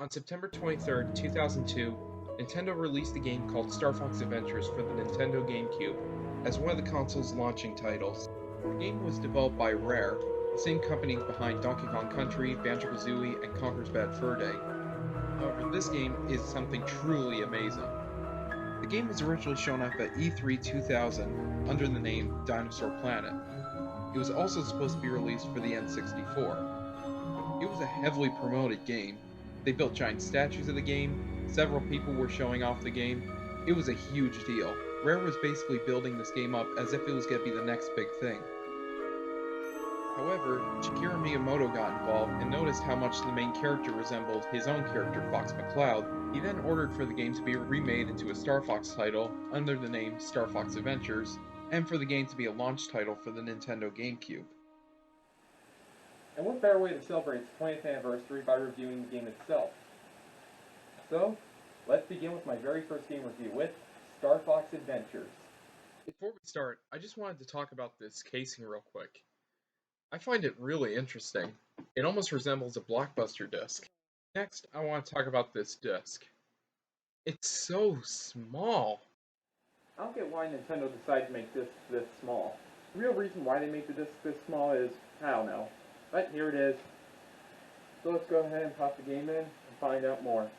On September 23rd, 2002, Nintendo released a game called Star Fox Adventures for the Nintendo GameCube as one of the console's launching titles. The game was developed by Rare, the same company behind Donkey Kong Country, Banjo-Kazooie, and Conker's Bad Fur Day. However, this game is something truly amazing. The game was originally shown up at E3 2000 under the name Dinosaur Planet. It was also supposed to be released for the N64. It was a heavily promoted game. They built giant statues of the game, several people were showing off the game. It was a huge deal. Rare was basically building this game up as if it was going to be the next big thing. However, Shigeru Miyamoto got involved and noticed how much the main character resembled his own character, Fox McCloud. He then ordered for the game to be remade into a Star Fox title under the name Star Fox Adventures, and for the game to be a launch title for the Nintendo GameCube. And what better way to celebrate its 20th anniversary by reviewing the game itself? So, let's begin with my very first game review with Star Fox Adventures. Before we start, I just wanted to talk about this casing real quick. I find it really interesting. It almost resembles a Blockbuster disc. Next, I want to talk about this disc. It's so small. I don't get why Nintendo decided to make this small. The real reason why they made the disc this small is, I don't know. But here it is. So let's go ahead and pop the game in and find out more.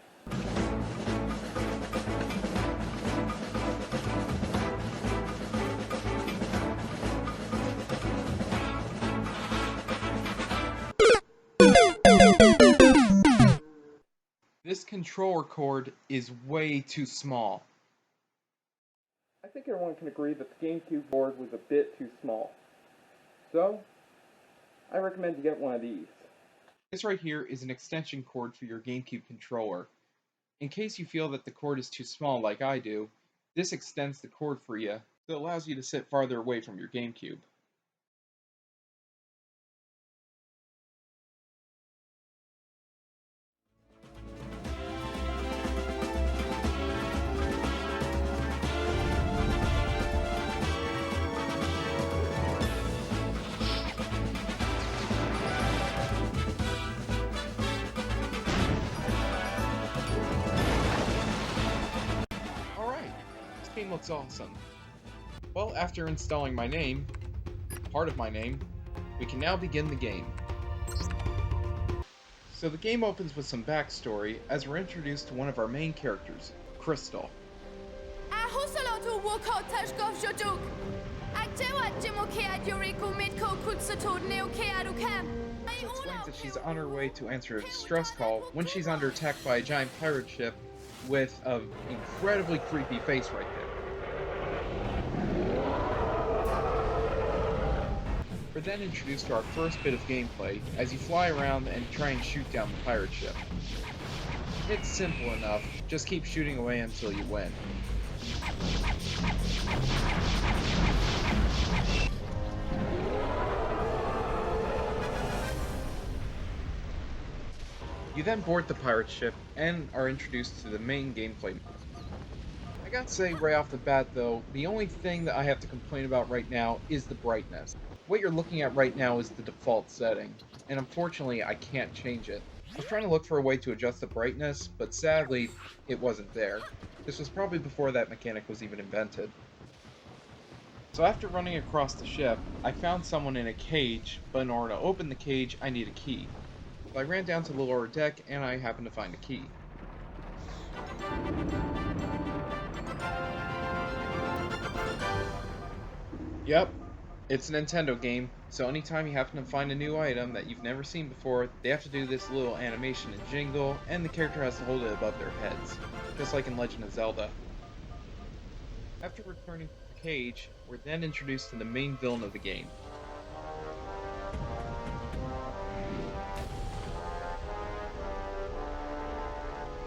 This controller cord is way too small. I think everyone can agree that the GameCube board was a bit too small. So, I recommend you get one of these. This right here is an extension cord for your GameCube controller. In case you feel that the cord is too small like I do, this extends the cord for you, so it allows you to sit farther away from your GameCube. Game looks awesome. Well, after installing my name, part of my name, we can now begin the game. So the game opens with some backstory as we're introduced to one of our main characters, Crystal. She explains that she's on her way to answer a distress call when she's under attack by a giant pirate ship with an incredibly creepy face right there. We're then introduced to our first bit of gameplay as you fly around and try and shoot down the pirate ship. It's simple enough, just keep shooting away until you win. You then board the pirate ship and are introduced to the main gameplay. I gotta say right off the bat though, the only thing that I have to complain about right now is the brightness. What you're looking at right now is the default setting, and unfortunately I can't change it. I was trying to look for a way to adjust the brightness, but sadly, it wasn't there. This was probably before that mechanic was even invented. So after running across the ship, I found someone in a cage, but in order to open the cage, I need a key. So I ran down to the lower deck, and I happened to find a key. Yep, it's a Nintendo game, so anytime you happen to find a new item that you've never seen before, they have to do this little animation and jingle, and the character has to hold it above their heads, just like in Legend of Zelda. After returning to the cage, we're then introduced to the main villain of the game.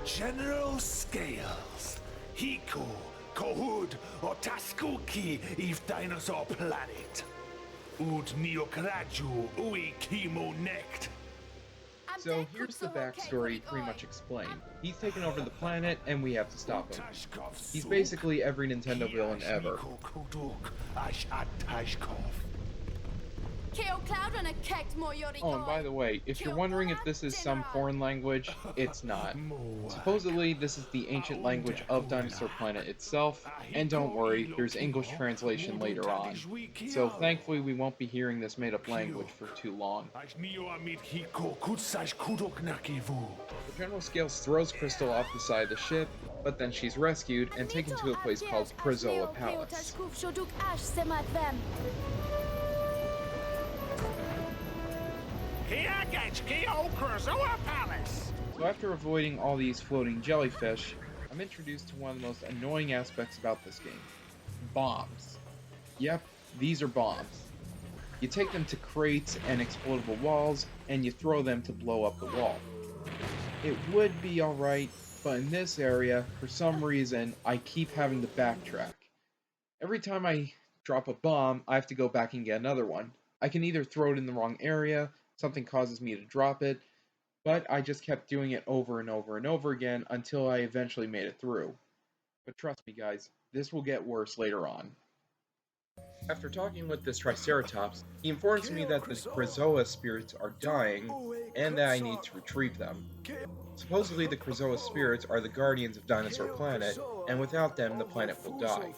General Scales, Hiku, Kohud, or Taskuki, Eve Dinosaur Planet. Ud Neokraju, Ui Kimo Nekt. So here's the backstory pretty much explained. He's taken over the planet and we have to stop him. He's basically every Nintendo villain ever. Oh, and by the way, if you're wondering if this is some foreign language, it's not. Supposedly, this is the ancient language of Dinosaur Planet itself, and don't worry, there's English translation later on. So thankfully, we won't be hearing this made-up language for too long. General Scales throws Crystal off the side of the ship, but then she's rescued and taken to a place called Krazoa Palace. So after avoiding all these floating jellyfish, I'm introduced to one of the most annoying aspects about this game. Bombs. Yep, these are bombs. You take them to crates and explodable walls, and you throw them to blow up the wall. It would be alright, but in this area, for some reason, I keep having to backtrack. Every time I drop a bomb, I have to go back and get another one. I can either throw it in the wrong area, something causes me to drop it, but I just kept doing it over and over and over again until I eventually made it through. But trust me guys, this will get worse later on. After talking with this Triceratops, he informs me that the Krazoa spirits are dying, and that I need to retrieve them. Supposedly the Krazoa spirits are the guardians of Dinosaur Planet, and without them the planet will die.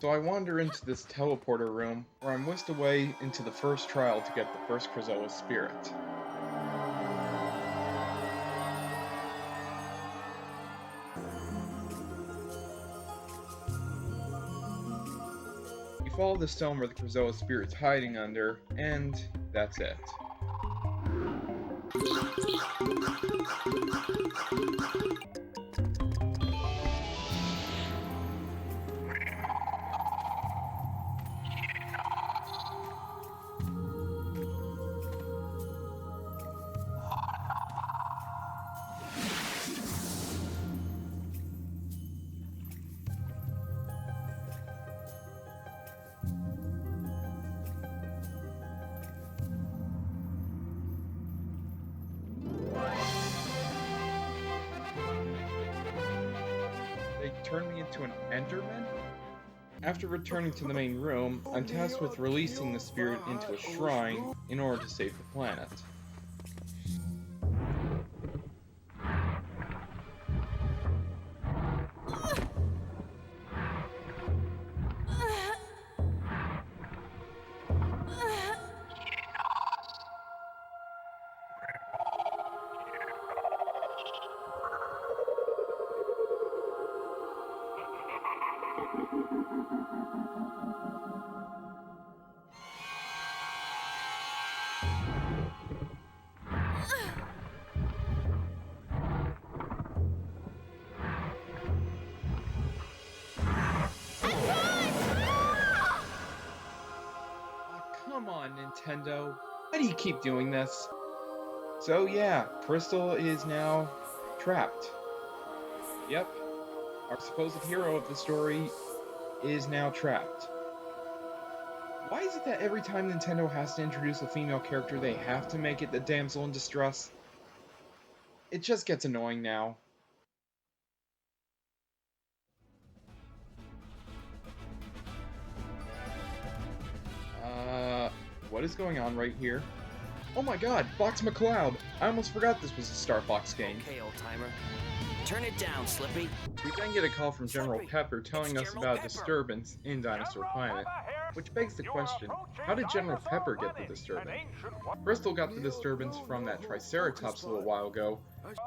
So I wander into this teleporter room, where I'm whisked away into the first trial to get the first Krazoa spirit. You follow the stone where the Krazoa spirit's hiding under, and that's it. Turn me into an Enderman? After returning to the main room, I'm tasked with releasing the spirit into a shrine in order to save the planet. Come on, Nintendo. Why do you keep doing this? So yeah, Crystal is now trapped. Yep, our supposed hero of the story is now trapped. Why is it that every time Nintendo has to introduce a female character, they have to make it the damsel in distress? It just gets annoying now. What is going on right here? Oh my god, Fox McCloud! I almost forgot this was a Star Fox game. Okay, old timer. Turn it down, Slippy. We then get a call from General Pepper telling us about a disturbance in Dinosaur Planet, which begs the question, how did General Pepper get the disturbance? Crystal got the disturbance from that Triceratops a little while ago,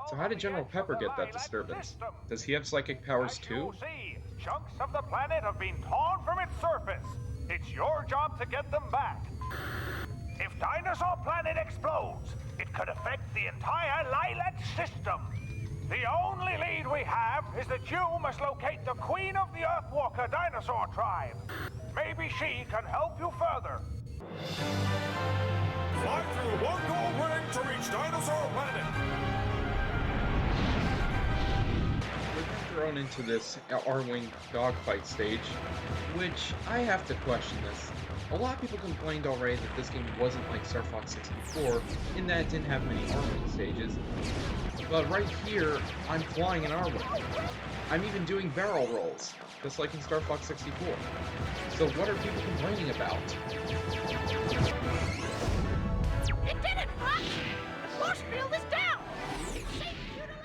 so how did General Pepper get that disturbance? Does he have psychic powers too? Chunks of the planet have been torn from its surface. It's your job to get them back. If Dinosaur Planet explodes, it could affect the entire Lilat system. The only lead we have is that you must locate the Queen of the Earthwalker dinosaur tribe. Maybe she can help you further. Fly through one gold ring to reach Dinosaur Planet. We're thrown into this R-Wing dogfight stage, which I have to question this. A lot of people complained already that this game wasn't like Star Fox 64, in that it didn't have many armoring stages. But right here, I'm flying an armor. I'm even doing barrel rolls, just like in Star Fox 64. So what are people complaining about? It did it, Fox! The force field is down! It's safe for you to land!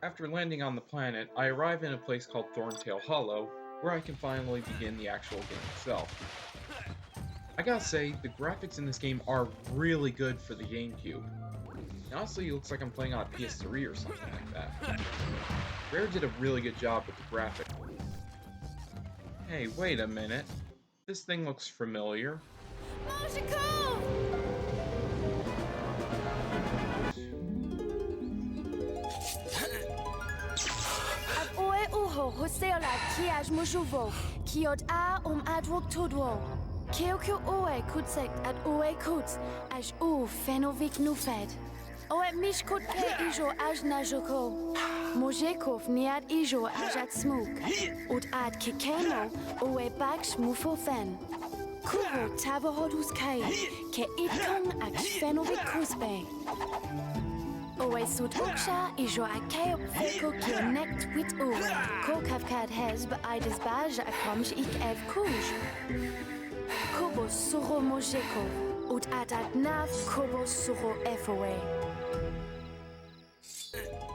After landing on the planet, I arrive in a place called Thorntail Hollow, where I can finally begin the actual game itself. I gotta say, the graphics in this game are really good for the GameCube. Honestly, it looks like I'm playing on a PS3 or something like that. Rare did a really good job with the graphics. Hey, wait a minute. This thing looks familiar. Hoseola kiaj mojuvo, kiot a adwok todwo. Keokyo oe kutsek at oe kuts, aj o fenovik nufed. Oe mishkut ke ijo aj najoko. Mojekov niad ijo aj at smuk. Ut ad kikeno oe baksh mufofen. Kubo tabohodus kai, ke itkong ak fenovik kusbe. Oe sut oksha ijo akeo feko kienekt wit oe. Ko kavkad hez beaides baj akomj ik ev kuj. Kobo suro mojeko, ut adat nav kobo suro efoe.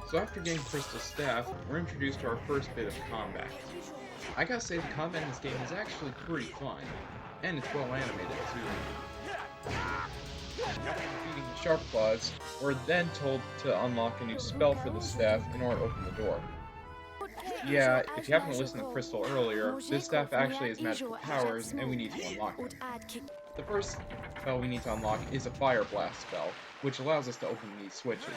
So after getting Crystal Staff, we're introduced to our first bit of combat. I gotta say, the combat in this game is actually pretty fun, and it's well animated too. After defeating the Sharp Claws, we're then told to unlock a new spell for the staff in order to open the door. Yeah, if you haven't listened to Crystal earlier, this staff actually has magical powers, and we need to unlock them. The first spell we need to unlock is a Fire Blast spell, which allows us to open these switches.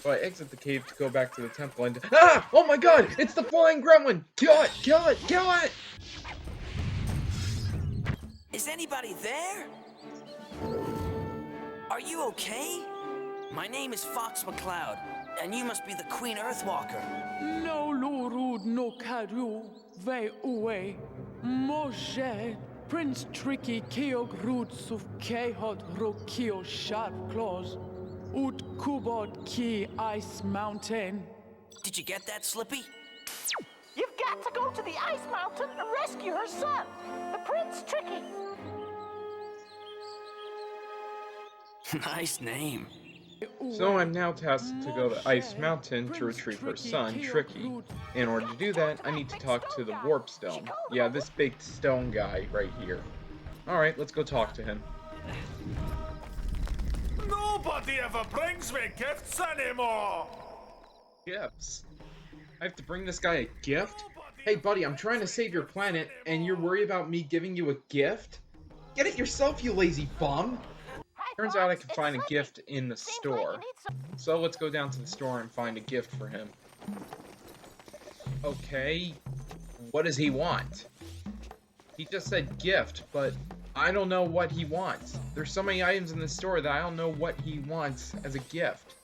So I exit the cave to go back to the temple and— ah! Oh my god! It's the flying gremlin! Kill it! Kill it! Kill it! Is anybody there? Are you okay? My name is Fox McCloud, and you must be the Queen Earthwalker. No lurud no kadu, ve uwe, moje, Prince Tricky keog root suf kehod rokio sharp claws, ut kubod ki ice mountain. Did you get that, Slippy? You've got to go to the Ice Mountain and rescue her son, the Prince Tricky. Nice name. So I'm now tasked to go to Ice Mountain to retrieve her son, Tricky. In order to do that, I need to talk to the Warp Stone. Yeah, this big stone guy right here. Alright, let's go talk to him. Nobody ever brings me gifts anymore! Gifts? I have to bring this guy a gift? Hey buddy, I'm trying to save your planet, and you're worried about me giving you a gift? Get it yourself, you lazy bum! Turns out I can find a gift in the store. So let's go down to the store and find a gift for him. Okay, what does he want? He just said gift, but I don't know what he wants. There's so many items in the store that I don't know what he wants as a gift.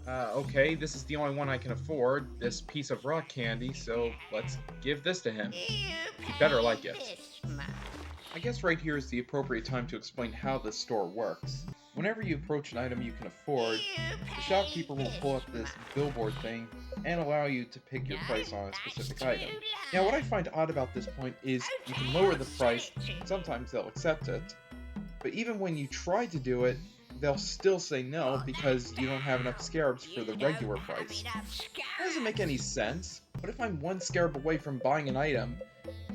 Okay, this is the only one I can afford, this piece of rock candy, so let's give this to him. He better like it. I guess right here is the appropriate time to explain how this store works. Whenever you approach an item you can afford, the shopkeeper will pull up this billboard thing and allow you to pick your price on a specific item. Now what I find odd about this point is you can lower the price, sometimes they'll accept it, but even when you try to do it, they'll still say no because you don't have enough scarabs for the regular price. That doesn't make any sense. What if I'm one scarab away from buying an item,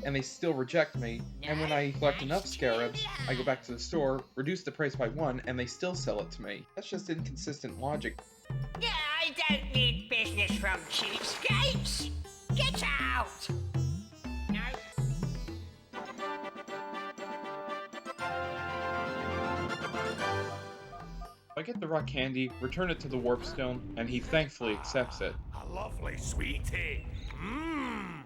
and they still reject me, and when I collect enough scarabs, I go back to the store, reduce the price by 1, and they still sell it to me. That's just inconsistent logic. Yeah, I don't need business from cheapskates. Get out! No. I get the rock candy, return it to the warp stone, and he thankfully accepts it. A lovely sweetie. Mmm.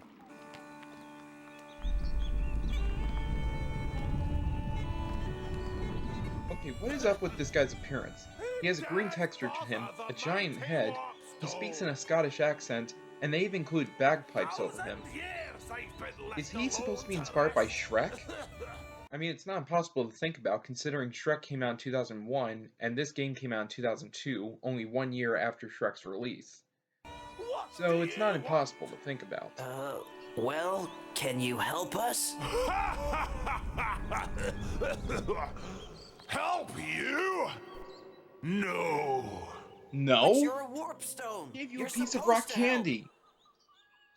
Okay, what is up with this guy's appearance? He has a green texture to him, a giant head, he speaks in a Scottish accent, and they even include bagpipes over him. Is he supposed to be inspired by Shrek? I mean, it's not impossible to think about, considering Shrek came out in 2001, and this game came out in 2002, only 1 year after Shrek's release. So it's not impossible to think about. Well, can you help us? Help you? No. No? It's your warp stone. I gave you You're a piece of supposed rock to help. candy.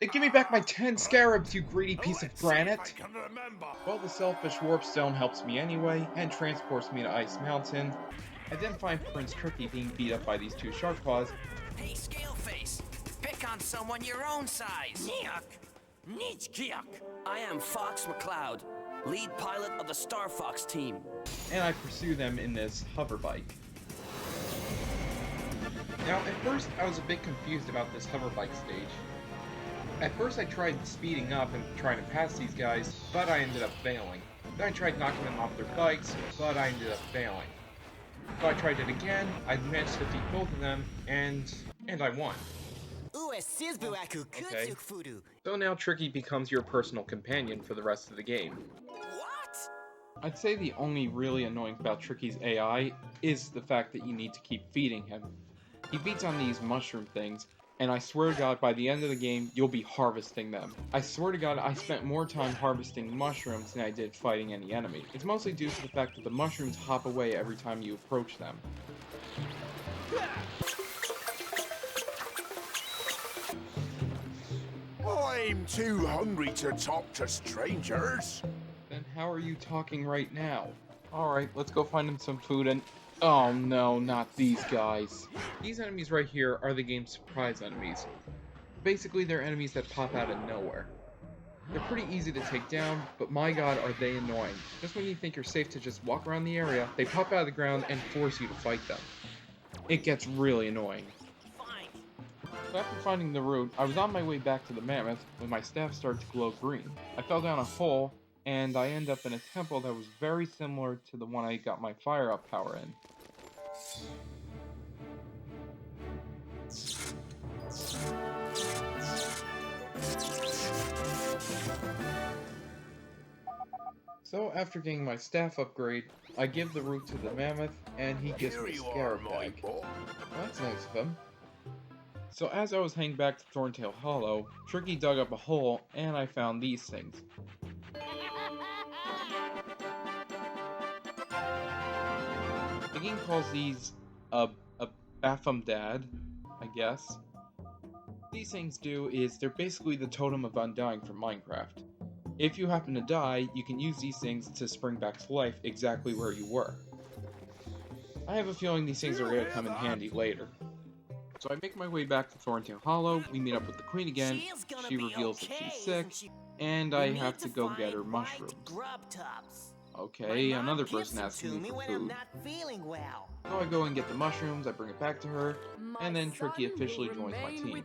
Then give me back my 10 scarabs, you greedy piece of granite! I can remember. Well, the selfish warp stone helps me anyway, and transports me to Ice Mountain. I then find Prince Tricky being beat up by these two shark claws. Hey, Scaleface, pick on someone your own size. I am Fox McCloud, lead pilot of the Star Fox team. And I pursue them in this hover bike. Now, at first, I was a bit confused about this hover bike stage. At first, I tried speeding up and trying to pass these guys, but I ended up failing. Then I tried knocking them off their bikes, but I ended up failing. So I tried it again, I managed to defeat both of them, and I won. Okay. So now Tricky becomes your personal companion for the rest of the game. What? I'd say the only really annoying about Tricky's AI is the fact that you need to keep feeding him. He feeds on these mushroom things, and I swear to God, by the end of the game, you'll be harvesting them. I swear to God, I spent more time harvesting mushrooms than I did fighting any enemy. It's mostly due to the fact that the mushrooms hop away every time you approach them. I'm too hungry to talk to strangers. Then how are you talking right now? Alright, let's go find him some food and... Oh no, not these guys. These enemies right here are the game's surprise enemies. Basically, they're enemies that pop out of nowhere. They're pretty easy to take down, but my god are they annoying. Just when you think you're safe to just walk around the area, they pop out of the ground and force you to fight them. It gets really annoying. So after finding the route, I was on my way back to the mammoth when my staff started to glow green. I fell down a hole, and I ended up in a temple that was very similar to the one I got my fire up power in. So after getting my staff upgrade, I give the route to the mammoth, and he gives me a scarab bag. Well, that's nice of him. So as I was heading back to Thorntail Hollow, Tricky dug up a hole, and I found these things. The game calls these a Bapham Dad, I guess. What these things do is they're basically the totem of undying from Minecraft. If you happen to die, you can use these things to spring back to life exactly where you were. I have a feeling these things are going to come in handy later. So I make my way back to Thorntail Hollow, we meet up with the queen again, she reveals that she's sick, and I have to go get her mushrooms. Okay, another person asking me for food. So I go and get the mushrooms, I bring it back to her, and then Tricky officially joins my team.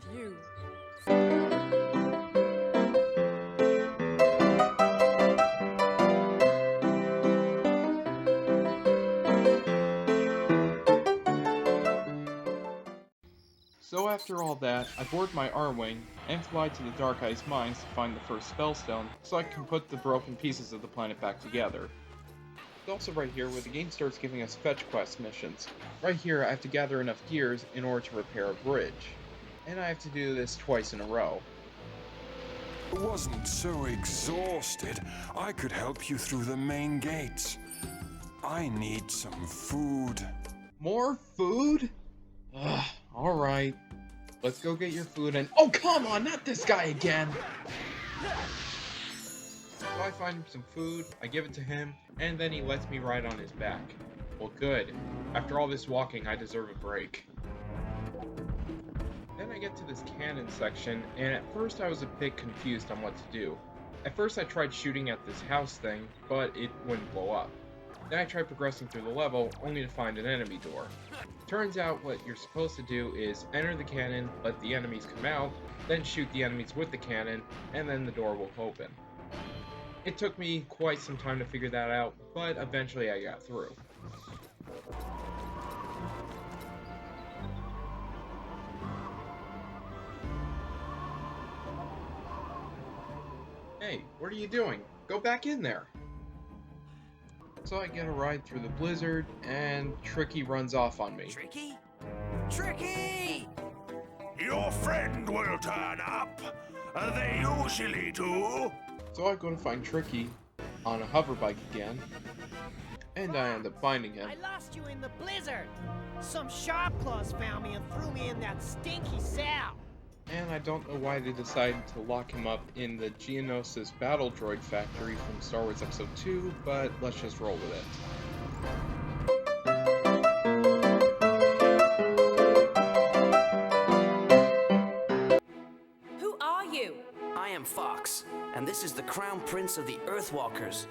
So after all that, I board my R-Wing and fly to the Dark Ice Mines to find the first Spellstone so I can put the broken pieces of the planet back together. It's also right here where the game starts giving us fetch quest missions. Right here I have to gather enough gears in order to repair a bridge. And I have to do this twice in a row. I wasn't so exhausted, I could help you through the main gates. I need some food. More food? Ugh, alright. Let's go get your food and— oh, come on, not this guy again! I find him some food, I give it to him, and then he lets me ride on his back. Well, good. After all this walking, I deserve a break. Then I get to this cannon section, and at first I was a bit confused on what to do. At first I tried shooting at this house thing, but it wouldn't blow up. Then I tried progressing through the level, only to find an enemy door. Turns out what you're supposed to do is enter the cannon, let the enemies come out, then shoot the enemies with the cannon, and then the door will open. It took me quite some time to figure that out, but eventually I got through. Hey, what are you doing? Go back in there! So I get a ride through the blizzard, and Tricky runs off on me. Tricky? Tricky! Your friend will turn up. They usually do. So I go to find Tricky on a hover bike again, and I end up finding him. I lost you in the blizzard. Some sharp claws found me and threw me in that stinky cell. And I don't know why they decided to lock him up in the Geonosis battle droid factory from Star Wars Episode 2, but let's just roll with it. Who are you? I am Fox, and this is the Crown Prince of the Earthwalkers.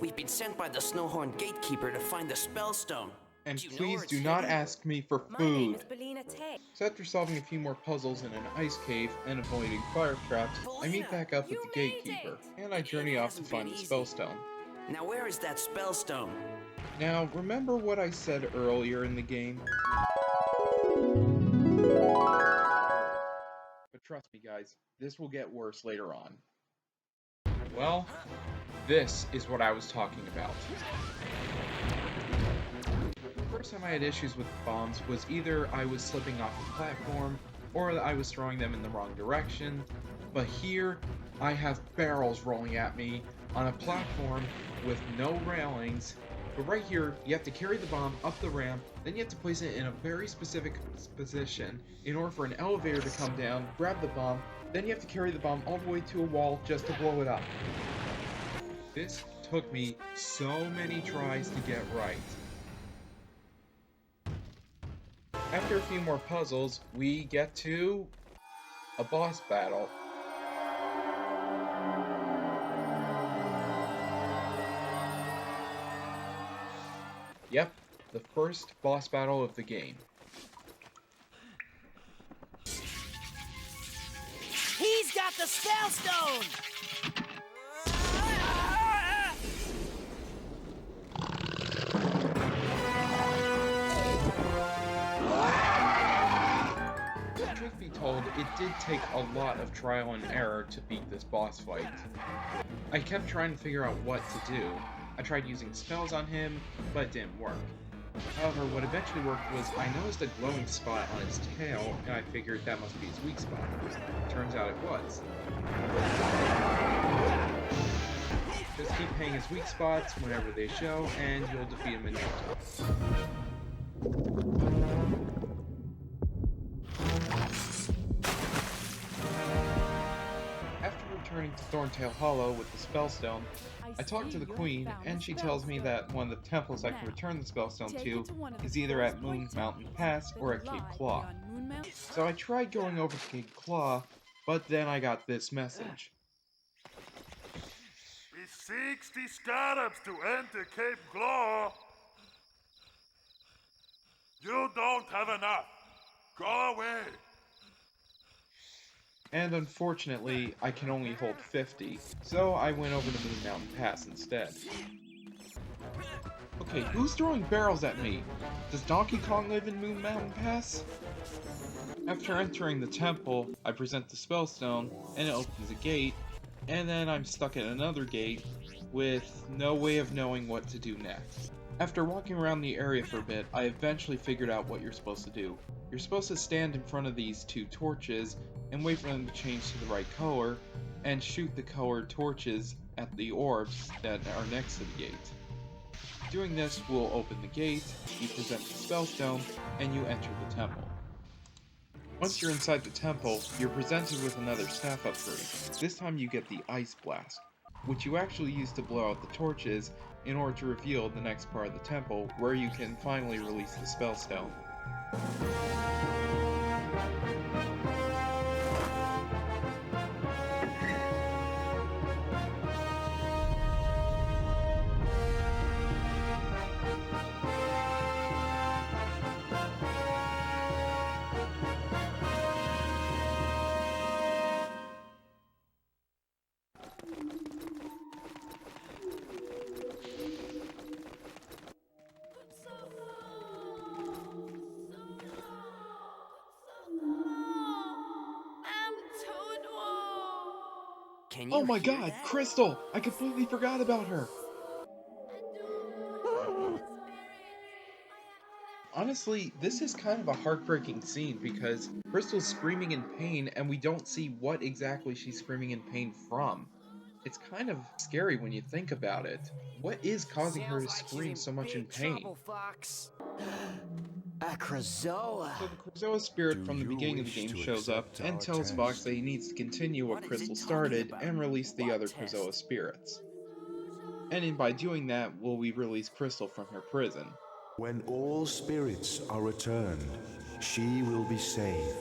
We've been sent by the Snowhorn Gatekeeper to find the Spellstone. And Do you know please where it's do not hidden? ask me for My name food. is Belina Tay. So after solving a few more puzzles in an ice cave and avoiding fire traps, I meet back up with you the made Gatekeeper, it! and I journey off to find the Spellstone. Now where is that Spellstone? Now, remember what I said earlier in the game? But trust me guys, this will get worse later on. Well, this is what I was talking about. The first time I had issues with the bombs was either I was slipping off the platform, or I was throwing them in the wrong direction, but here I have barrels rolling at me on a platform with no railings. But right here, you have to carry the bomb up the ramp, then you have to place it in a very specific position in order for an elevator to come down, grab the bomb, then you have to carry the bomb all the way to a wall just to blow it up. This took me so many tries to get right. After a few more puzzles, we get to a boss battle. Yep, the first boss battle of the game. He's got the Spellstone! Truth be told, it did take a lot of trial and error to beat this boss fight. I kept trying to figure out what to do. I tried using spells on him, but it didn't work. However, what eventually worked was I noticed a glowing spot on his tail, and I figured that must be his weak spot. Turns out it was. Just keep paying his weak spots whenever they show, and you'll defeat him in no time. After returning to Thorntail Hollow with the Spellstone, I talked to the Queen, and she tells me that one of the temples I can return the Spellstone to is either at Moon Mountain Pass or at Cape Claw. So I tried going over to Cape Claw, but then I got this message. With 60 scarabs to enter Cape Claw. You don't have enough. Go away. And unfortunately, I can only hold 50, so I went over to Moon Mountain Pass instead. Okay, who's throwing barrels at me? Does Donkey Kong live in Moon Mountain Pass? After entering the temple, I present the Spellstone, and it opens a gate, and then I'm stuck at another gate, with no way of knowing what to do next. After walking around the area for a bit, I eventually figured out what you're supposed to do. You're supposed to stand in front of these two torches, and wait for them to change to the right color, and shoot the colored torches at the orbs that are next to the gate. Doing this will open the gate, you present the Spellstone, and you enter the temple. Once you're inside the temple, you're presented with another staff upgrade. This time you get the Ice Blast. which you actually use to blow out the torches in order to reveal the next part of the temple, where you can finally release the spell stone. Can Oh you my hear god, that? Crystal! I completely forgot about her! Honestly, this is kind of a heartbreaking scene because Crystal's screaming in pain and we don't see what exactly she's screaming in pain from. It's kind of scary when you think about it. What is causing her to scream so much in pain? Fox. A Krazoa. So the Krazoa spirit Do from the you beginning of the wish game to shows up accept and our tells Fox that he test? needs to continue what What is it Crystal talking started about? and release the What other test? Krazoa spirits. And by doing that, will we release Crystal from her prison? When all spirits are returned, she will be saved.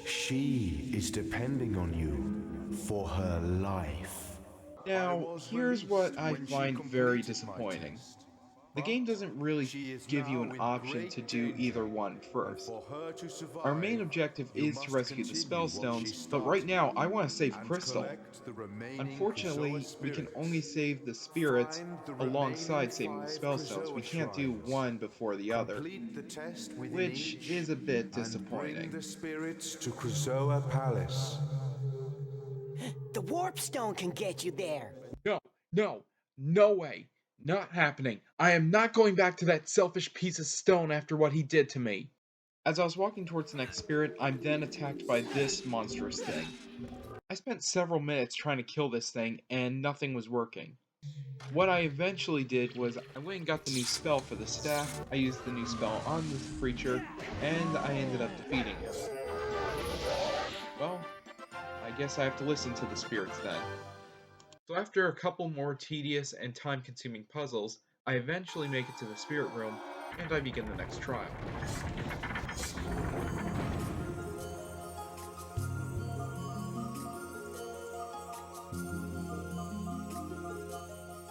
She is depending on you for her life. Now, here's what I find very disappointing. The game doesn't really give you an option to do either one first. Our main objective is to rescue the Spellstones, but right now I want to save Crystal. Unfortunately, we can only save the spirits alongside saving the Spellstones. We can't do one before the other, which is a bit disappointing. The spirits to Krazoa Palace. The warp stone can get you there. No way. Not happening. I am not going back to that selfish piece of stone after what he did to me. As I was walking towards the next spirit, I'm then attacked by this monstrous thing. I spent several minutes trying to kill this thing, and nothing was working. What I eventually did was I went and got the new spell for the staff, I used the new spell on this creature, and I ended up defeating him. Well, I guess I have to listen to the spirits then. So after a couple more tedious and time-consuming puzzles, I eventually make it to the spirit room, and I begin the next trial.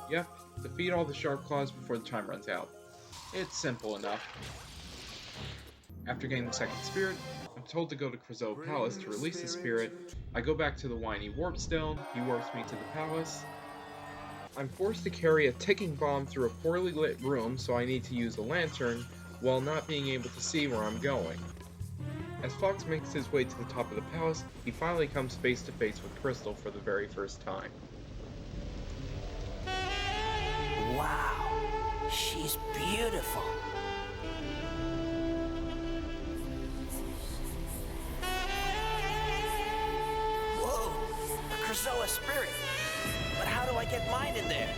Yep, defeat all the sharp claws before the time runs out. It's simple enough. After getting the second spirit, I'm told to go to Krazoa Palace to release the spirit. I go back to the whiny warp stone, he warps me to the palace. I'm forced to carry a ticking bomb through a poorly lit room, so I need to use a lantern, while not being able to see where I'm going. As Fox makes his way to the top of the palace, he finally comes face to face with Crystal for the very first time. Wow, she's beautiful. Whoa, a Krazoa spirit. But how do I get mine in there?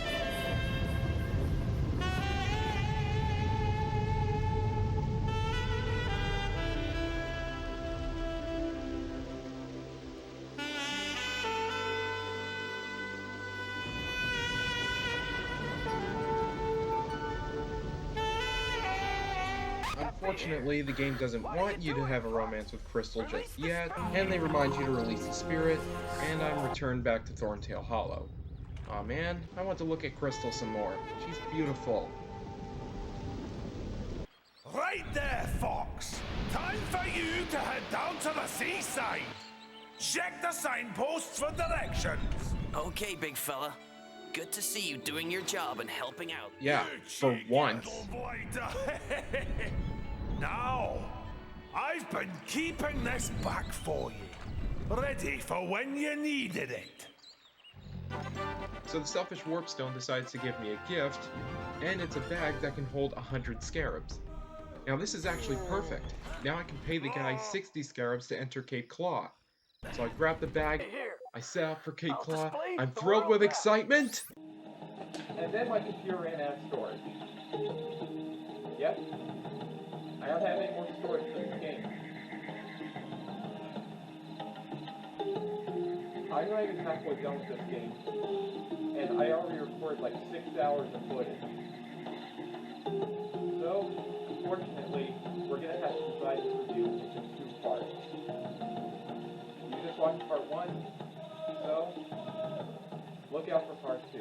Unfortunately, the game doesn't want you to have a romance with Crystal just yet, and they remind you to release the spirit, and I'm returned back to Thorntail Hollow. Aw man, I want to look at Crystal some more. She's beautiful. Right there, Fox. Time for you to head down to the seaside. Check the signposts for directions. Okay, big fella. Good to see you doing your job and helping out. Yeah, for once. Now, I've been keeping this back for you, ready for when you needed it. So the selfish Warpstone decides to give me a gift, and it's a bag that can hold 100 scarabs. Now this is actually perfect. Now I can pay the guy 60 scarabs to enter Cape Claw. So I grab the bag, I set out for Cape Claw, I'm thrilled with excitement! And then my computer ran out of storage. Yep. I don't have any more storage for this game. I'm not exactly done with this game. And record like 6 hours of footage. So, unfortunately, we're going to have to divide this review into 2 parts. You just watched part 1, so look out for part 2.